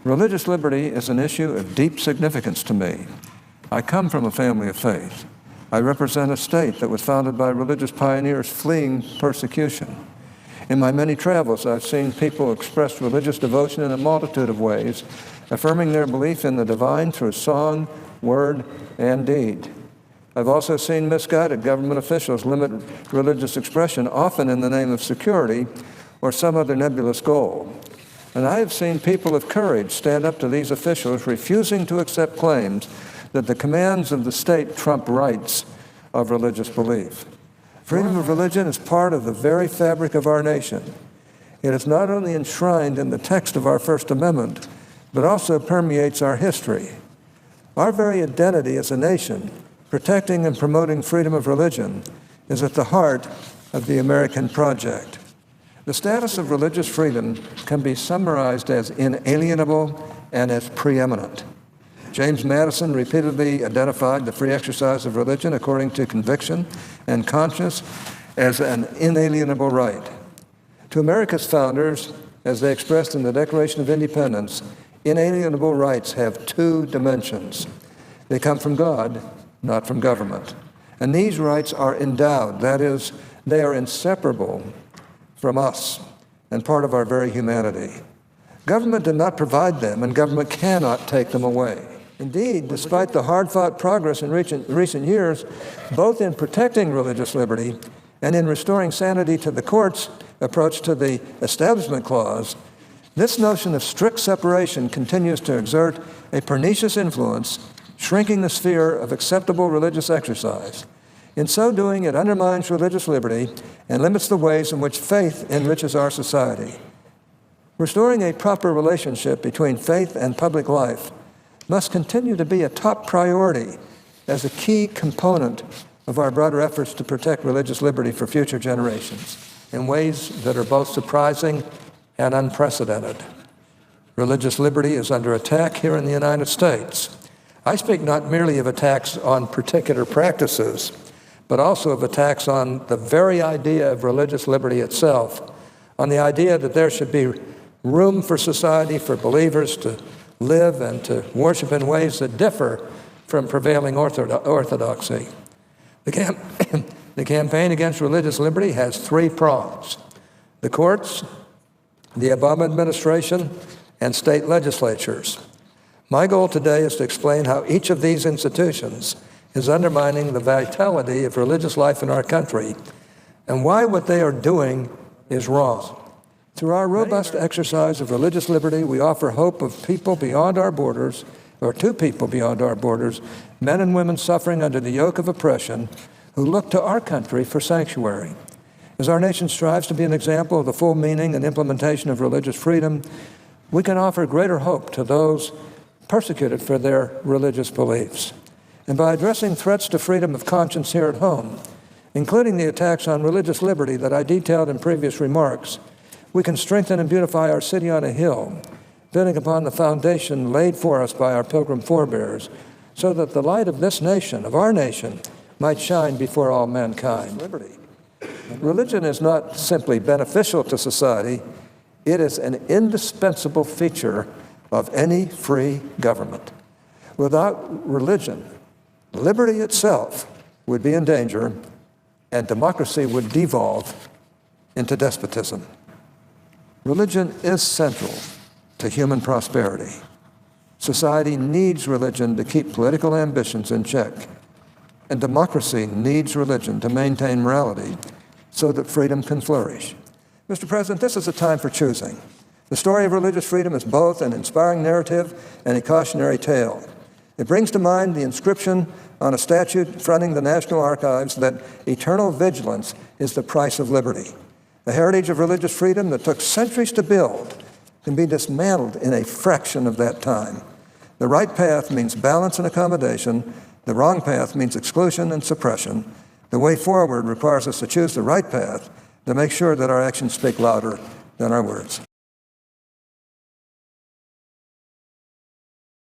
Religious liberty is an issue of deep significance to me. I come from a family of faith. I represent a state that was founded by religious pioneers fleeing persecution. In my many travels, I've seen people express religious devotion in a multitude of ways, affirming their belief in the divine through song, word, and deed. I've also seen misguided government officials limit religious expression, often in the name of security or some other nebulous goal. And I have seen people of courage stand up to these officials, refusing to accept claims that the commands of the state trump rights of religious belief. Freedom of religion is part of the very fabric of our nation. It is not only enshrined in the text of our First Amendment, but also permeates our history. Our very identity as a nation, protecting and promoting freedom of religion, is at the heart of the American project. The status of religious freedom can be summarized as inalienable and as preeminent. James Madison repeatedly identified the free exercise of religion according to conviction and conscience as an inalienable right. To America's founders, as they expressed in the Declaration of Independence, inalienable rights have two dimensions. They come from God, not from government. And these rights are endowed, that is, they are inseparable from us and part of our very humanity. Government did not provide them, and government cannot take them away. Indeed, despite the hard-fought progress in recent years, both in protecting religious liberty and in restoring sanity to the court's approach to the Establishment Clause, this notion of strict separation continues to exert a pernicious influence, shrinking the sphere of acceptable religious exercise. In so doing, it undermines religious liberty and limits the ways in which faith enriches our society. Restoring a proper relationship between faith and public life must continue to be a top priority as a key component of our broader efforts to protect religious liberty for future generations in ways that are both surprising and unprecedented. Religious liberty is under attack here in the United States. I speak not merely of attacks on particular practices, but also of attacks on the very idea of religious liberty itself, on the idea that there should be room for society, for believers to live and to worship in ways that differ from prevailing orthodoxy. The campaign against religious liberty has three prongs: the courts, the Obama administration, and state legislatures. My goal today is to explain how each of these institutions is undermining the vitality of religious life in our country and why what they are doing is wrong. Through our robust exercise of religious liberty, we offer hope of people beyond our borders, or to people beyond our borders, men and women suffering under the yoke of oppression who look to our country for sanctuary. As our nation strives to be an example of the full meaning and implementation of religious freedom, we can offer greater hope to those persecuted for their religious beliefs. And by addressing threats to freedom of conscience here at home, including the attacks on religious liberty that I detailed in previous remarks, we can strengthen and beautify our city on a hill, building upon the foundation laid for us by our Pilgrim forebears, so that the light of this nation, of our nation, might shine before all mankind. Religion is not simply beneficial to society, it is an indispensable feature of any free government. Without religion, liberty itself would be in danger, and democracy would devolve into despotism. Religion is central to human prosperity. Society needs religion to keep political ambitions in check, and democracy needs religion to maintain morality so that freedom can flourish. Mr. President, this is a time for choosing. The story of religious freedom is both an inspiring narrative and a cautionary tale. It brings to mind the inscription on a statue fronting the National Archives that eternal vigilance is the price of liberty. The heritage of religious freedom that took centuries to build can be dismantled in a fraction of that time. The right path means balance and accommodation. The wrong path means exclusion and suppression. The way forward requires us to choose the right path to make sure that our actions speak louder than our words.